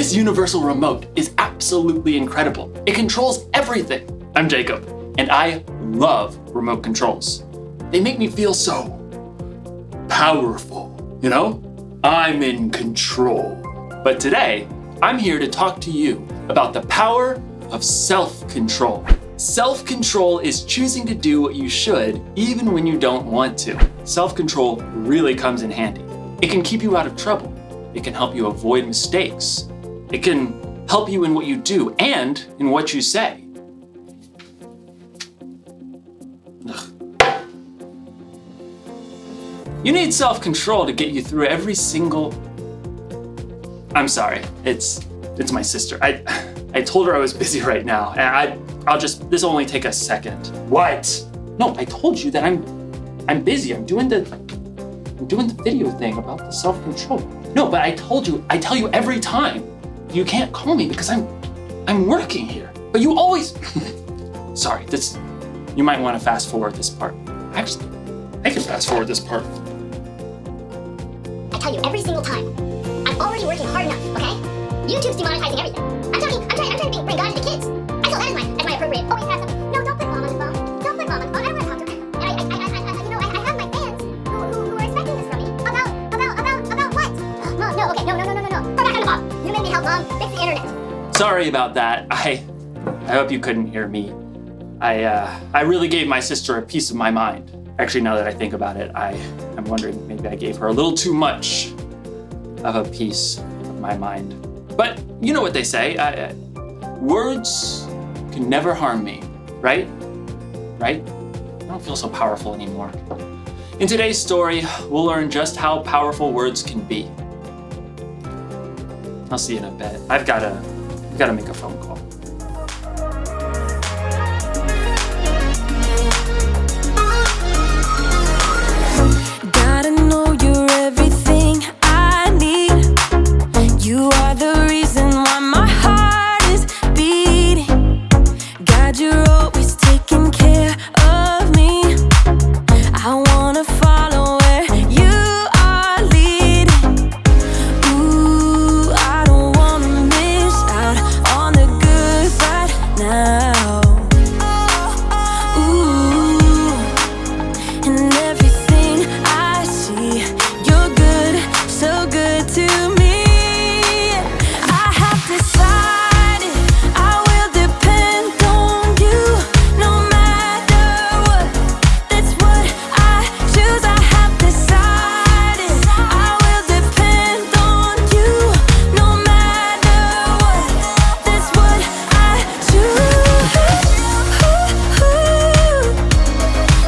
This universal remote is absolutely incredible. It controls everything. I'm Jacob, and I love remote controls. They make me feel so powerful, you know? I'm in control. But today, I'm here to talk to you about the power of self-control. Self-control is choosing to do what you should even when you don't want to. Self-control really comes in handy. It can keep you out of trouble. It can help you avoid mistakes. It can help you in what you do and in what you say. You need self-control to get you through every single... I'm sorry, it's my sister. I told her I was busy right now, and this will only take a second. What? No, I told you that I'm busy. I'm doing the video thing about the self-control. No, but I tell you every time, you can't call me because I'm working here. But you always, sorry, you might want to fast forward this part. Actually, I can fast forward this part. I tell you every single time, I'm already working hard enough, okay? YouTube's demonetizing everything. I'm trying to bring God into kids. I feel that as my appropriate. Oh, wait, can I have something? No, don't put mom on the phone. Don't put mom on the phone. I don't want to talk to her. And I have my fans who are expecting this from me. About what? Mom, no, okay, no. Go back on the phone. You made me help mom fix the internet. Sorry about that. I hope you couldn't hear me. I really gave my sister a piece of my mind. Actually, now that I think about it, I'm wondering maybe I gave her a little too much of a piece of my mind. But you know what they say, words can never harm me, right? Right? I don't feel so powerful anymore. In today's story, we'll learn just how powerful words can be. I'll see you in a bit. I've gotta make a phone call. Gotta know you're everything I need. You are the reason why my heart is beating. God, you're always taking care of me. I wanna follow where you are leading. Ooh, I don't wanna miss out on the good right now. Ooh, and everything I see, you're good, so good to me. I have decided I will depend on you no matter what. That's what I choose. I have decided I will depend on you no matter what. That's what I choose.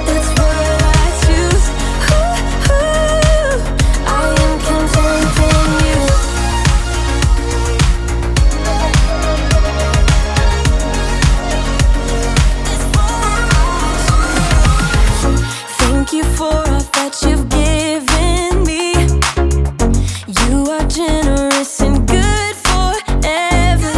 That's what I choose. I am content in you. Thank you for all that you've given me. You are generous and good forever.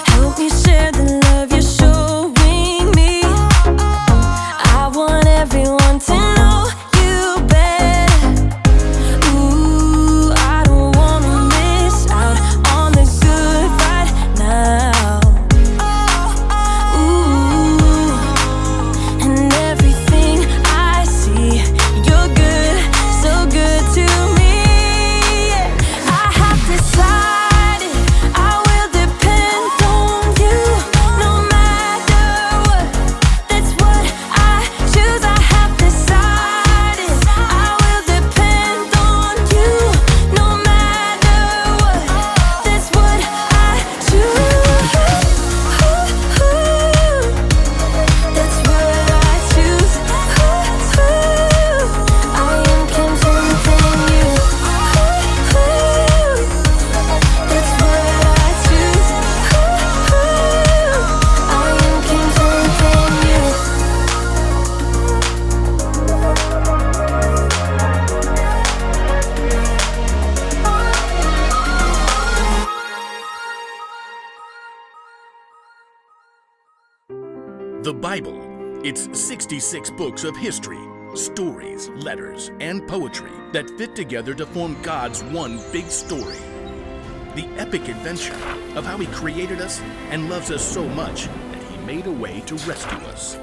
Help me share the love you're showing me. I want everyone to know you better. Ooh, I don't wanna miss out on the good right now. Ooh, and everything I see, you're good, so good to me. I have decided I will depend on you no matter what. That's what I choose. I have decided I will depend on you no matter what. That's what I choose. That's what I choose. I am content in you. That's what I choose. I am content in you. The Bible. It's 66 books of history, stories, letters, and poetry that fit together to form God's one big story. the epic adventure of how he created us and loves us so much that he made a way to rescue us.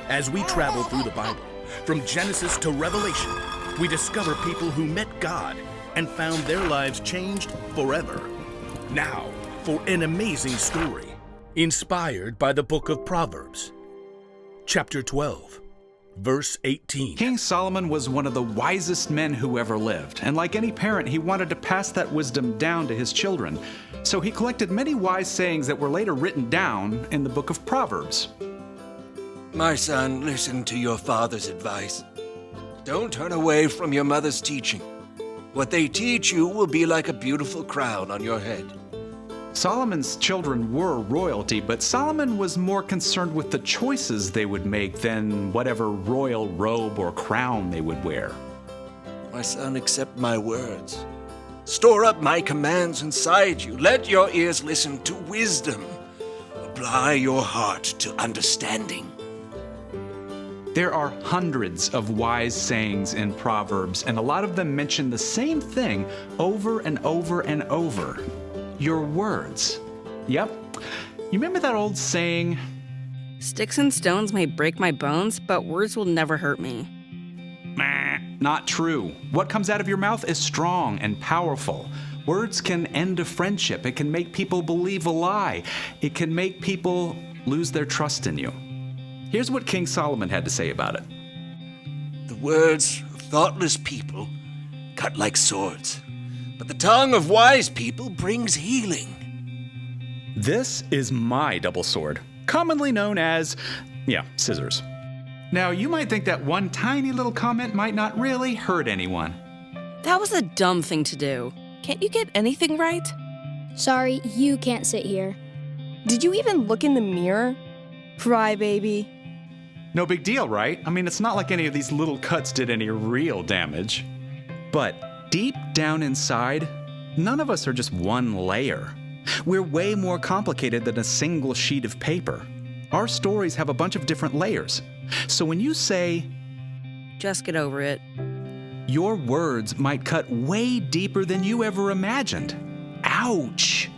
As we travel through the Bible, from Genesis to Revelation, we discover people who met God and found their lives changed forever. Now, for an amazing story, inspired by the book of Proverbs. Chapter 12, verse 18. King Solomon was one of the wisest men who ever lived, and like any parent, he wanted to pass that wisdom down to his children. So he collected many wise sayings that were later written down in the book of Proverbs. My son, listen to your father's advice. Don't turn away from your mother's teaching. What they teach you will be like a beautiful crown on your head. Solomon's children were royalty, but Solomon was more concerned with the choices they would make than whatever royal robe or crown they would wear. My son, accept my words. Store up my commands inside you. Let your ears listen to wisdom. Apply your heart to understanding. There are hundreds of wise sayings in Proverbs, and a lot of them mention the same thing over and over and over. Your words. Yep. You remember that old saying? Sticks and stones may break my bones, but words will never hurt me. Not true. What comes out of your mouth is strong and powerful. Words can end a friendship. It can make people believe a lie. It can make people lose their trust in you. Here's what King Solomon had to say about it. The words of thoughtless people cut like swords, but the tongue of wise people brings healing. This is my double sword, commonly known as, scissors. Now, you might think that one tiny little comment might not really hurt anyone. That was a dumb thing to do. Can't you get anything right? Sorry, you can't sit here. Did you even look in the mirror? Crybaby. No big deal, right? I mean, it's not like any of these little cuts did any real damage. But deep down inside, none of us are just one layer. We're way more complicated than a single sheet of paper. Our stories have a bunch of different layers. So when you say, Just get over it. your words might cut way deeper than you ever imagined. Ouch!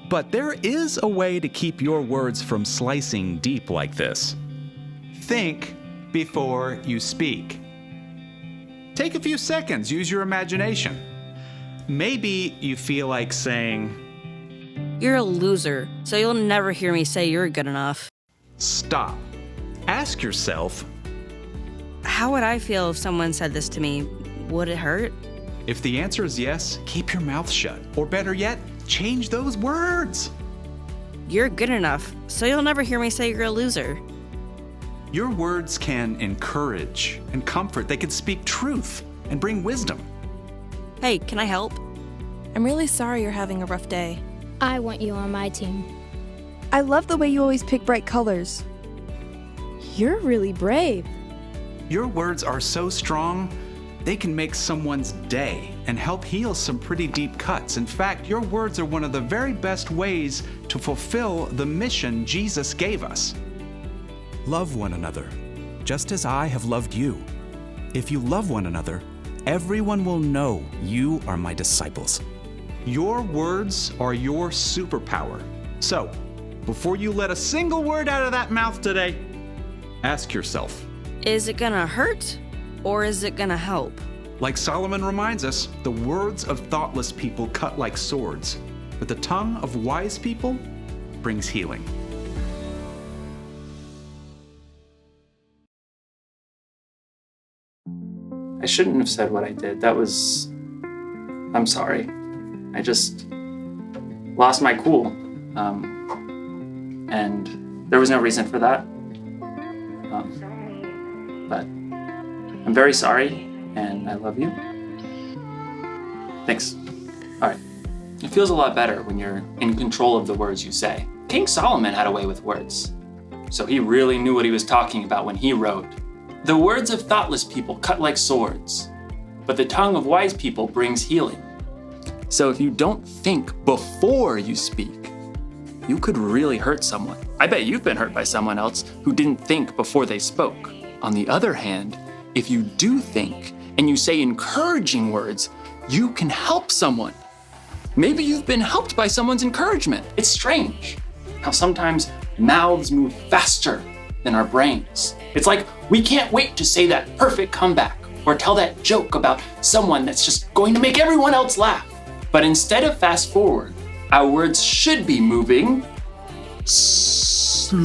But there is a way to keep your words from slicing deep like this. Think before you speak. Take a few seconds, use your imagination. Maybe you feel like saying, You're a loser, so you'll never hear me say you're good enough. stop. Ask yourself, How would I feel if someone said this to me? Would it hurt? if the answer is yes, keep your mouth shut. Or better yet, change those words. You're good enough, so you'll never hear me say you're a loser. Your words can encourage and comfort. They can speak truth and bring wisdom. Hey, can I help? I'm really sorry you're having a rough day. I want you on my team. I love the way you always pick bright colors. You're really brave. Your words are so strong, they can make someone's day and help heal some pretty deep cuts. In fact, your words are one of the very best ways to fulfill the mission Jesus gave us. Love one another, just as I have loved you. If you love one another, everyone will know you are my disciples. Your words are your superpower. So, before you let a single word out of that mouth today, ask yourself, Is it gonna hurt, or is it gonna help? like Solomon reminds us, the words of thoughtless people cut like swords, but the tongue of wise people brings healing. I shouldn't have said what I did. I'm sorry. I just lost my cool. And there was no reason for that. But I'm very sorry, and I love you. Thanks. All right. It feels a lot better when you're in control of the words you say. King Solomon had a way with words, so he really knew what he was talking about when he wrote, "The words of thoughtless people cut like swords, but the tongue of wise people brings healing." So if you don't think before you speak, you could really hurt someone. I bet you've been hurt by someone else who didn't think before they spoke. On the other hand, if you do think and you say encouraging words, you can help someone. Maybe you've been helped by someone's encouragement. It's strange how sometimes mouths move faster than our brains. It's like we can't wait to say that perfect comeback or tell that joke about someone that's just going to make everyone else laugh. But instead of fast forward, our words should be moving slow.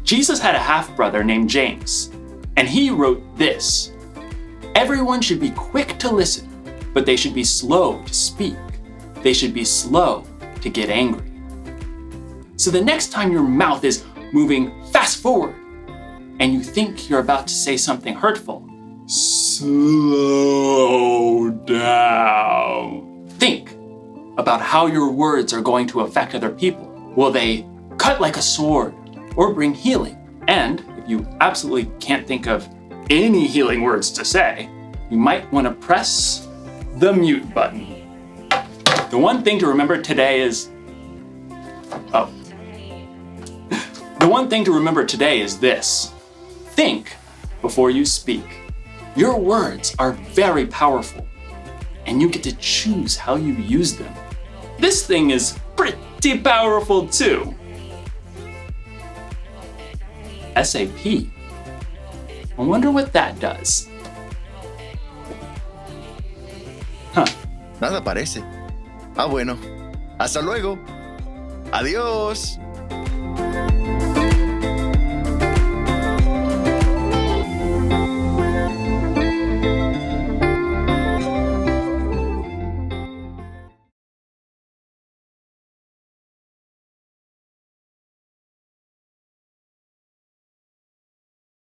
Jesus had a half-brother named James, and he wrote this: "Everyone should be quick to listen, but they should be slow to speak. They should be slow to get angry." So the next time your mouth is moving fast forward and you think you're about to say something hurtful, slow down. Think about how your words are going to affect other people. Will they cut like a sword or bring healing? And if you absolutely can't think of any healing words to say, you might want to press the mute button. The one thing to remember today is, The one thing to remember today is this: think before you speak. Your words are very powerful, and you get to choose how you use them. This thing is pretty powerful too. SAP. I wonder what that does. Nada parece. Ah, bueno. Hasta luego. Adiós.